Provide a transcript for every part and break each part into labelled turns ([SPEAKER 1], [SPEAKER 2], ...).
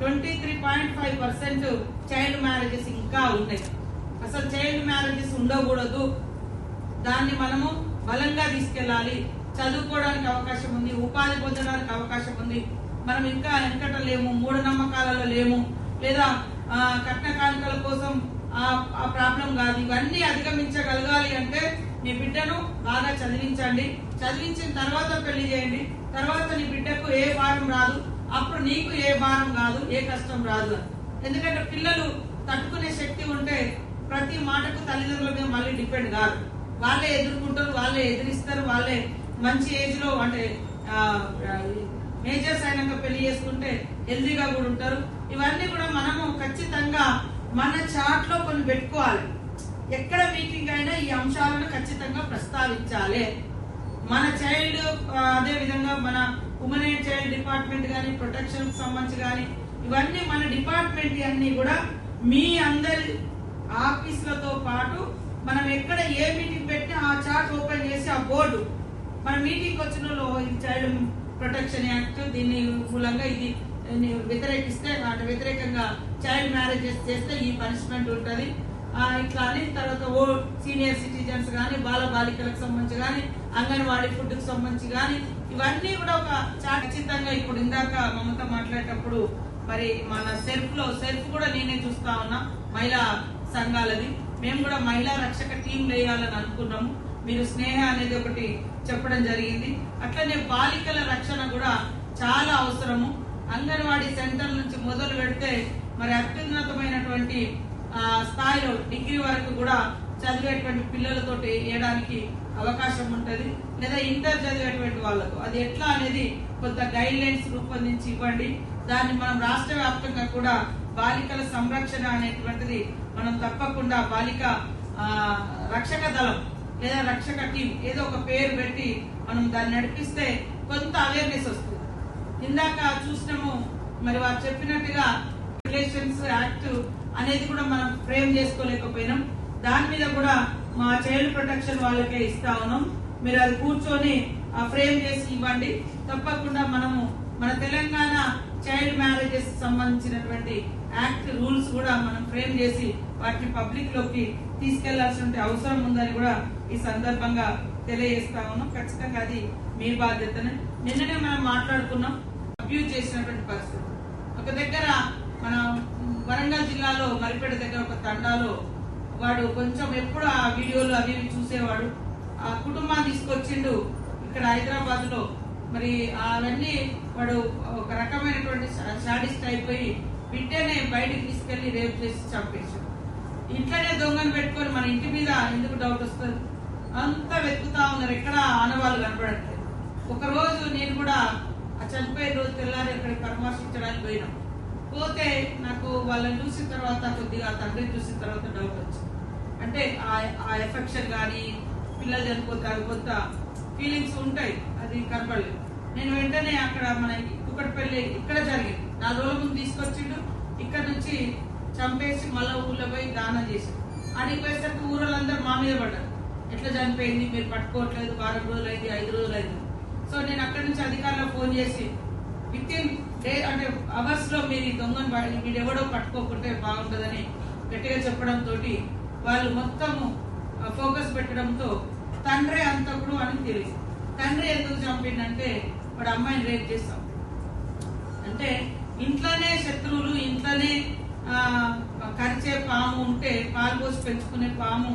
[SPEAKER 1] 23.5% child marriages ఇంకా ఉన్నాయి. అసలు చైల్డ్ మ్యారేజెస్ ఉండకూడదు, దాన్ని మనము బలంగా తీసుకెళ్ళాలి. చదువుకోవడానికి అవకాశం ఉంది, ఉపాధి పొందడానికి అవకాశం ఉంది. మనం ఇంకా వెనకట లేము, మూఢనమ్మకాలలో లేము, లేదా కట్న కానుకల కోసం ఆ ప్రాబ్లం కాదు. ఇవన్నీ అధిగమించగలగాలి అంటే మీ బిడ్డను బాగా చదివించండి. చదివించిన తర్వాత పెళ్లి చేయండి. తర్వాత నీ బిడ్డకు ఏ భారం రాదు, అప్పుడు నీకు ఏ భారం కాదు, ఏ కష్టం రాదు. ఎందుకంటే పిల్లలు తట్టుకునే శక్తి ఉంటే ప్రతి మాటకు తల్లిదండ్రుల మీద మళ్ళీ డిపెండ్ కాదు. వాళ్ళే ఎదుర్కొంటారు, వాళ్ళే ఎదిరిస్తారు. వాళ్ళే మంచి ఏజ్ లో అంటే మేజర్స్ అయినాక పెళ్లి చేసుకుంటే హెల్దీగా కూడా ఉంటారు. ఇవన్నీ కూడా మనము ఖచ్చితంగా మన చార్ట్ లో కొన్ని పెట్టుకోవాలి. ఎక్కడ మీటింగ్ అయినా ఈ అంశాలను ఖచ్చితంగా ప్రస్తావించాలి. మన చైల్డ్ అదే విధంగా మన ఉమెన్ అండ్ చైల్డ్ డిపార్ట్మెంట్ కానీ, ప్రొటెక్షన్ సంబంధించి కానీ, ఇవన్నీ మన డిపార్ట్మెంట్ అన్ని కూడా మీ అందరి ఆఫీసులతో పాటు మనం ఎక్కడ ఏ మీటింగ్ పెట్టినా ఆ చార్ట్ ఓపెన్ చేసి ఆ బోర్డు మన మీటింగ్ వచ్చిన చైల్డ్ ప్రొటెక్షన్ యాక్ట్ దీన్ని మూలంగా ఇది వ్యతిరేకిస్తే అంటే వ్యతిరేకంగా చైల్డ్ మ్యారేజెస్ చేస్తే ఈ పనిష్మెంట్ ఉంటుంది ఇట్లా అని. తర్వాత సీనియర్ సిటిజన్స్ కానీ, బాల బాలికలకు సంబంధించి కానీ, అంగన్వాడీ ఫుడ్ కు సంబంధించి కానీ, ఇవన్నీ కూడా ఒక ఖచ్చితంగా. ఇప్పుడు ఇందాక మమత మాట్లాడేటప్పుడు మరి మన సెల్ఫ్ కూడా నేనే చూస్తా ఉన్నా, మహిళా సంఘాలది. మేము కూడా మహిళా రక్షక టీం వేయాలని అనుకున్నాము. మీరు స్నేహ అనేది ఒకటి చెప్పడం జరిగింది. అట్లనే బాలికల రక్షణ కూడా చాలా అవసరము. అంగన్వాడీ సెంటర్ నుంచి మొదలు పెడితే మరి అత్యున్నతమైనటువంటి స్థాయిలో డిగ్రీ వరకు కూడా చదివేటువంటి పిల్లలతోటి వేయడానికి అవకాశం ఉంటది. లేదా ఇంటర్ చదివేటువంటి వాళ్ళకు అది ఎట్లా అనేది కొంత గైడ్ లైన్స్ రూపొందించి ఇవ్వండి. దాన్ని మనం రాష్ట్ర వ్యాప్తంగా కూడా బాలికల సంరక్షణ అనేటువంటిది మనం తప్పకుండా బాలిక రక్షక దళం లేదా రక్షక టీం ఏదో ఒక పేరు పెట్టి మనం దాన్ని నడిపిస్తే కొంత అవేర్నెస్ వస్తుంది. ఇందాక చూసినాము మరి వారు చెప్పినట్టుగా రిలేషన్స్ యాక్ట్ అనేది కూడా మనం ఫ్రేమ్ చేసుకోలేకపోయినాం. దాని మీద కూడా మా చైల్డ్ ప్రొటెక్షన్ వాళ్ళకే ఇస్తా ఉన్నాం. మీరు అది కూర్చొని ఫ్రేమ్ చేసి ఇవ్వండి. తప్పకుండా మనము మన తెలంగాణ చైల్డ్ మ్యారేజెస్ సంబంధించినటువంటి యాక్ట్ రూల్స్ కూడా మనం ఫ్రేమ్ చేసి వాటిని పబ్లిక్ లోకి తీసుకెళ్లాల్సిన అవసరం ఉందని కూడా ఈ సందర్భంగా తెలియజేస్తా ఉన్నాం. ఖచ్చితంగా అది మీ బాధ్యతనే. నిన్ననే మనం మాట్లాడుకున్నాం అబ్యూజ్ చేసినటువంటి పరిస్థితి. ఒక దగ్గర మన వరంగల్ జిల్లాలో మరిపేట దగ్గర ఒక తండాలో వాడు కొంచెం ఎప్పుడు ఆ వీడియోలు అవి చూసేవాడు. ఆ కుటుంబాన్ని తీసుకొచ్చిండు ఇక్కడ హైదరాబాద్ లో. మరి అవన్నీ వాడు ఒక రకమైనటువంటి షాడిస్ట్ అయిపోయి బిడ్డనే బయటికి తీసుకెళ్లి రేప్ చేసి చంపేశాడు. ఇంట్లోనే దొంగను పెట్టుకొని మన ఇంటి మీద ఎందుకు డౌట్ వస్తుంది? అంతా వెతుకుతా ఉన్నారు, ఎక్కడ ఆనవాళ్ళు కనపడట్లేదు. ఒక రోజు నేను కూడా ఆ చనిపోయిన రోజు తెల్లారి అక్కడికి పరామర్శించడానికి పోయినాం. పోతే నాకు వాళ్ళని చూసిన తర్వాత కొద్దిగా తండ్రిని చూసిన తర్వాత డౌట్ వచ్చింది. అంటే ఆ ఎఫెక్షన్ కానీ పిల్లలు చనిపోతారు కొంత ఫీలింగ్స్ ఉంటాయి, అది కనపడలేదు. నేను వెంటనే అక్కడ మన కుక్కటిపల్లి ఇక్కడ జరిగింది. 4 రోజుల ముందు తీసుకొచ్చిండు. ఇక్కడ నుంచి చంపేసి మళ్ళా ఊళ్ళో పోయి దానం చేశాడు. ఆడికి పోయేసరికి ఊరోళ్ళందరూ మా మీద పడ్డారు. ఎట్లా చనిపోయింది, మీరు పట్టుకోవట్లేదు, 4 రోజులు అయింది, 5 రోజులు అయింది. సో నేను అక్కడి నుంచి అధికారులకు ఫోన్ చేసి విత్ ఇన్ డే అంటే అవర్స్ లో మీరు ఈ దొంగను మీరు ఎవడో పట్టుకోకుంటే బాగుంటుందని గట్టిగా చెప్పడంతో వాళ్ళు మొత్తము ఫోకస్ పెట్టడంతో తండ్రే అంతకుడు అని తెలియదు. తండ్రి ఎందుకు చంపిండంటే వాడు అమ్మాయిని రేప్ చేస్తాం అంటే ఇంట్లోనే శత్రువులు, ఇంట్లోనే కరిచే పాము ఉంటే పాలు పోసి పెంచుకునే పాము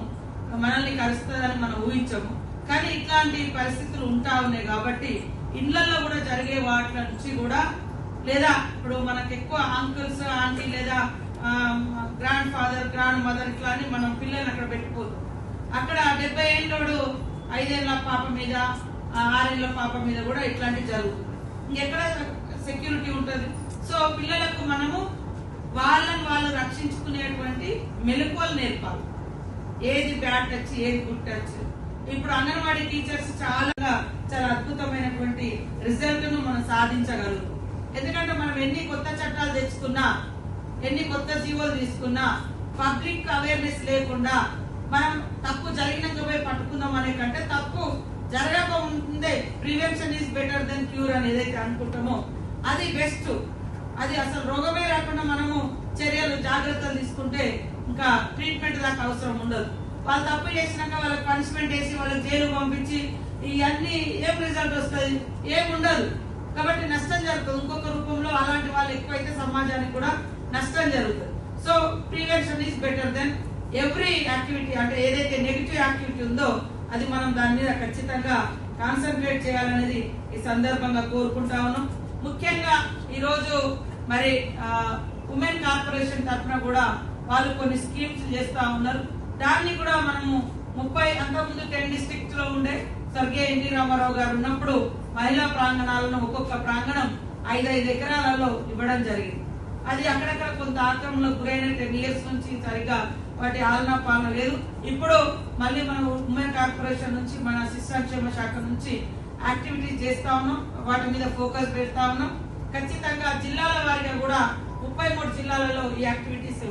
[SPEAKER 1] మనల్ని కరుస్తుందని మనం ఊహించము. కానీ ఇట్లాంటి పరిస్థితులు ఉంటా ఉన్నాయి కాబట్టి ఇళ్లలో కూడా జరిగే వాటి నుంచి కూడా, లేదా ఇప్పుడు మనకు ఎక్కువ అంకుల్స్ ఆంటీ లేదా గ్రాండ్ ఫాదర్ గ్రాండ్ మదర్ ఇట్లా అని మనం పిల్లల్ని అక్కడ పెట్టిపోతాం. అక్కడ 70 ఏళ్ళోడు 5 ఏళ్ల పాప మీద 6 ఏళ్ల పాప మీద కూడా ఇట్లాంటివి జరుగుతుంది. ఇంకెక్కడ సెక్యూరిటీ ఉంటుంది? సో పిల్లలకు మనము వాళ్ళని వాళ్ళు రక్షించుకునేటువంటి మెలకువలు నేర్పాలి. ఏది బ్యాడ్ టచ్, ఏది గుడ్ టచ్. ఇప్పుడు అంగన్వాడీ టీచర్స్ చాలా అద్భుతమైనటువంటి రిజల్ట్ ను మనం సాధించగలుగుతాం. ఎందుకంటే మనం ఎన్ని కొత్త చట్టాలు తెచ్చుకున్నా, ఎన్ని కొత్త జీవోలు తీసుకున్నా పబ్లిక్ అవేర్నెస్ లేకుండా మనం తప్పు జరిగినాక పోయి పట్టుకుందాం అనే కంటే తప్పు జరగక ముందే prevention is better than cure అని ఏదైతే అనుకుంటామో అది బెస్ట్. అది అసలు రోగమే జాగ్రత్తలు తీసుకుంటే ఇంకా ట్రీట్మెంట్ దాకా అవసరం ఉండదు. వాళ్ళు తప్పు చేసినాక వాళ్ళకి పనిష్మెంట్ వేసి వాళ్ళకి జైలు పంపించి ఇవన్నీ ఏం రిజల్ట్ వస్తుంది? ఏం ఉండదు. కాబట్టి నష్టం జరుగుతుంది. ఇంకొక రూపంలో అలాంటి వాళ్ళు ఎక్కువైతే సమాజానికి కూడా నష్టం జరుగుతుంది. So prevention is better than every activity. అంటే ఏదైతే నెగిటివ్ యాక్టివిటీ ఉందో అది మనం దాని మీద ఖచ్చితంగా కాన్సన్ట్రేట్ చేయాలనేది ఈ సందర్భంగా కోరుకుంటా ఉన్నాం. ముఖ్యంగా ఈరోజు మరి ఉమెన్ కార్పొరేషన్ తరఫున కూడా వాళ్ళు కొన్ని స్కీమ్స్ చేస్తా ఉన్నారు. దాన్ని కూడా మనము 30 అంతకుముందు 10 డిస్ట్రిక్ట్స్ లో ఉండే స్వర్గీయ ఎన్టీ రామారావు గారు ఉన్నప్పుడు మహిళా ప్రాంగణాలను ఒక్కొక్క ప్రాంగణం 5 ఎకరాలలో ఇవ్వడం జరిగింది. అది అక్కడక్కడ కొంత ఆక్రమణకు గురైన 10 years నుంచి సరిగ్గా వాటి ఆలనా పాలన లేదు. ఇప్పుడు మళ్ళీ మనం ఉమెన్ కార్పొరేషన్ నుంచి మన శిశు సంక్షేమ శాఖ నుంచి యాక్టివిటీస్ చేస్తా ఉన్నాం. వాటి మీద ఫోకస్ పెడతా ఉన్నాం. ఖచ్చితంగా జిల్లాల వారిగా కూడా 33 జిల్లాలలో ఈ యాక్టివిటీస్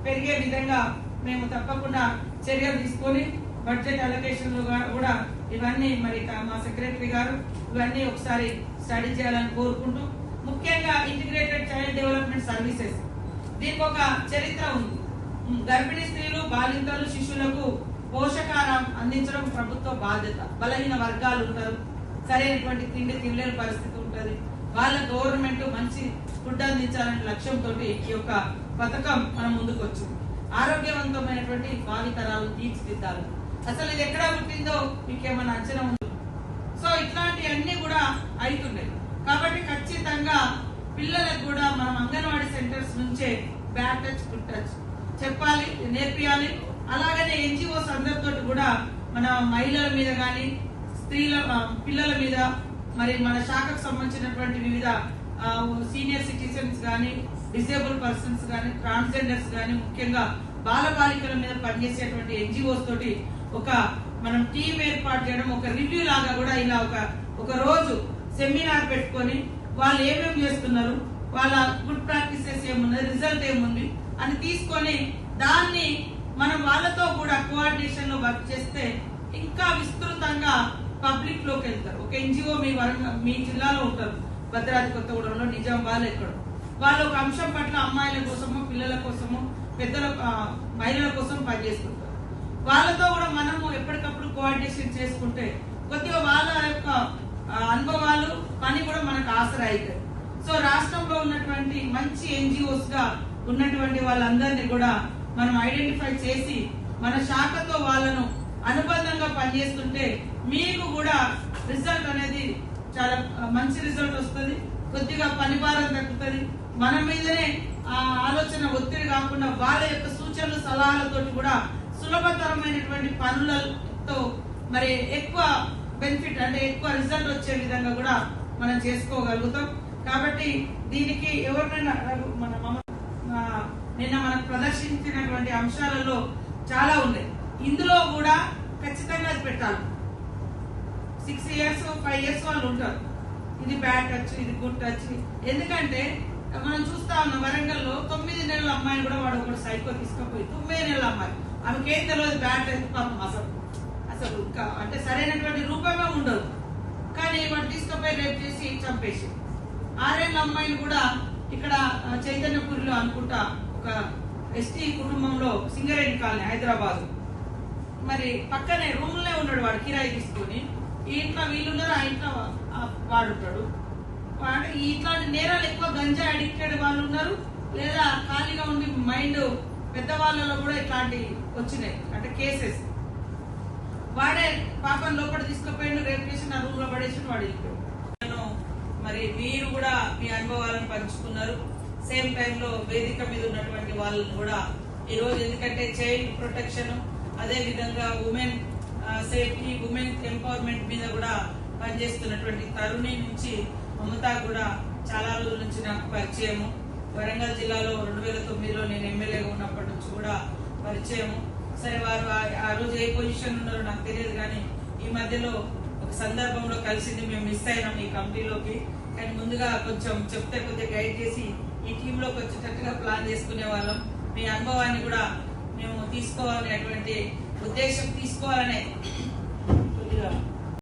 [SPEAKER 1] పెరిగే విధంగా మేము తప్పకుండా చర్యలు తీసుకొని బడ్జెట్ అలొకేషన్ కూడా ఇవన్నీ మరి మా సెక్రటరీ గారు ఇవన్నీ ఒకసారి స్టడీ చేయాలని కోరుకుంటూ, ముఖ్యంగా ఇంటిగ్రేటెడ్ చైల్డ్ డెవలప్మెంట్ సర్వీసెస్ దీనికి ఒక చరిత్ర ఉంది. గర్భిణీ స్త్రీలు, బాలింతలు, శిశువులకు పోషకాహారం అందించడం ప్రభుత్వ బాధ్యత. బలహీన వర్గాలు ఉంటారు, సరైనటువంటి తిండి తినలేని పరిస్థితి ఉంటుంది. వాళ్ళ గవర్నమెంట్ మంచి ఫుడ్ అందించాలనే లక్ష్యంతో ఈ యొక్క పథకం మనం ముందుకు వచ్చింది. ఆరోగ్యవంతమైనటువంటి భావితరాలను తీర్చిదిద్దాలి. అసలు ఇది ఎక్కడ పుట్టిందో మీకు ఏమైనా అంచనా ఉంది? సో ఇట్లాంటివన్నీ కూడా అవుతున్నాయి. కాబట్టి ఖచ్చితంగా పిల్లలకు కూడా మనం అంగన్వాడీ సెంటర్స్ నుంచే బ్యాడ్ టచ్, గుడ్ టచ్ చెప్పాలి, నేర్పియాలి. అలాగనే NGOs అందరితో కూడా మన మహిళల మీద కానీ స్త్రీల పిల్లల మీద మరి మన శాఖకు సంబంధించినటువంటి వివిధ సీనియర్ సిటిజన్స్ కానీ, డిసేబుల్ పర్సన్స్ కానీ, ట్రాన్స్జెండర్స్ కానీ, ముఖ్యంగా బాలబాలికల మీద పనిచేసేటువంటి NGOs తోటి ఒక మనం టీం ఏర్పాటు చేయడం, ఒక రివ్యూ లాగా కూడా ఇలా ఒక రోజు సెమినార్ పెట్టుకొని వాళ్ళు ఏమేమి చేస్తున్నారు, వాళ్ళ గుడ్ ప్రాక్టీసెస్ ఏమున్నది, రిజల్ట్ ఏముంది అని తీసుకొని దాన్ని మనం వాళ్ళతో కూడా కోఆర్డినేషన్ లో వర్క్ చేస్తే ఇంకా విస్తృతంగా పబ్లిక్ లోకి వెళ్తారు. ఒక NGO మీ జిల్లాలో ఉంటారు, భద్రాద్రి కొత్తగూడెంలో, నిజామాబాద్ ఎక్కడ, వాళ్ళు ఒక అంశం పట్ల అమ్మాయిల కోసమో, పిల్లల కోసమో, పెద్దల మహిళల కోసం పనిచేస్తుంటారు. వాళ్ళతో కూడా మనము ఎప్పటికప్పుడు కోఆర్డినేషన్ చేసుకుంటే కొద్దిగా వాళ్ళ యొక్క అనుభవాలు పని కూడా మనకు ఆసరా అవుతాయి. సో రాష్ట్రంలో ఉన్నటువంటి మంచి NGOs గా ఉన్నటువంటి వాళ్ళందరినీ కూడా మనం ఐడెంటిఫై చేసి మన శాఖతో వాళ్ళను అనుబంధంగా పనిచేస్తుంటే మీకు కూడా రిజల్ట్ అనేది చాలా మంచి రిజల్ట్ వస్తుంది. కొద్దిగా పని భారం తగ్గుతుంది. మన మీదనే ఆ ఆలోచన ఒత్తిడి కాకుండా వాళ్ళ యొక్క సూచనలు సలహాలతోటి కూడా సులభతరమైనటువంటి పనులతో మరి ఎక్కువ బెనిఫిట్ అంటే ఎక్కువ రిజల్ట్ వచ్చే విధంగా కూడా మనం చేసుకోగలుగుతాం. కాబట్టి దీనికి ఎవరినైనా నిన్న మనం ప్రదర్శించినటువంటి అంశాలలో చాలా ఉన్నాయి. ఇందులో కూడా ఖచ్చితంగా అది పెట్టాలి. 6 years 5 years వాళ్ళు ఉంటారు. ఇది బ్యాడ్ టచ్, ఇది గుడ్ టచ్. ఎందుకంటే మనం చూస్తా ఉన్నాం వరంగల్లో 9 నెలల అమ్మాయిని కూడా వాడు ఒకటి సైకో తీసుకుపోయి 9 నెలల అమ్మాయి, ఆమెకేం తెలియదు బ్యాడ్ టచ్. పాపం అసలు ఇంకా అంటే సరైనటువంటి రూపమే ఉండదు. కానీ వాడు తీసుకుపోయి రేప్ చేసి చంపేసి 6 ఏళ్ల అమ్మాయిని కూడా ఇక్కడ చైతన్యపూరిలో అనుకుంటా ఒక ST కుటుంబంలో సింగరేణి కాలనీ హైదరాబాద్ మరి పక్కనే రూమ్లే ఉన్నాడు వాడు కిరాయి తీసుకొని. ఈ ఇంట్లో వీళ్ళున్నారు, ఆ ఇంట్లో వాడుంటాడు. వాడు ఇట్లాంటి నేరాలు ఎక్కువ గంజా అడిక్టెడ్ వాళ్ళు ఉన్నారు, లేదా ఖాళీగా ఉండి మైండ్ పెద్దవాళ్ళలో కూడా ఇట్లాంటి వచ్చినాయి అంటే కేసెస్. వాడే పాపం లోపల తీసుకుపోయిండు, రేపు చేసి నా రూమ్ లో పడేసి వాడు వెళ్ళిపోయాడు. మరి మీరు కూడా మీ అనుభవాలను పంచుకున్నారు. సేమ్ టైంలో వేదిక మీద ఉన్నటువంటి వాళ్ళని కూడా ఈరోజు ఎందుకంటే చైల్డ్ ప్రొటెక్షన్, అదే విధంగా ఉమెన్ సేఫ్టీ, ఉమెన్ ఎంపవర్మెంట్ మీద కూడా పనిచేస్తున్నటువంటి తరుణి నుంచి మమతా కూడా చాలా రోజుల నుంచి నాకు పరిచయము. వరంగల్ జిల్లాలో 2009లో నేను ఎమ్మెల్యేగా ఉన్నప్పటి నుంచి కూడా పరిచయము. సరే వారు ఆ రోజు ఏ పొజిషన్ ఉన్నారో నాకు తెలియదు, కానీ ఈ మధ్యలో ఒక సందర్భంలో కలిసింది, మేము మిస్ అయినాం ఈ కమిటీలోకి. కానీ ముందుగా కొంచెం చెప్తే కొద్దిగా గైడ్ చేసి ఈ టీంలోకి వచ్చేటట్టుగా ప్లాన్ చేసుకునే వాళ్ళం. మీ అనుభవాన్ని కూడా మేము తీసుకోవాలనేటువంటి ఉద్దేశం తీసుకోవాలనే కొద్దిగా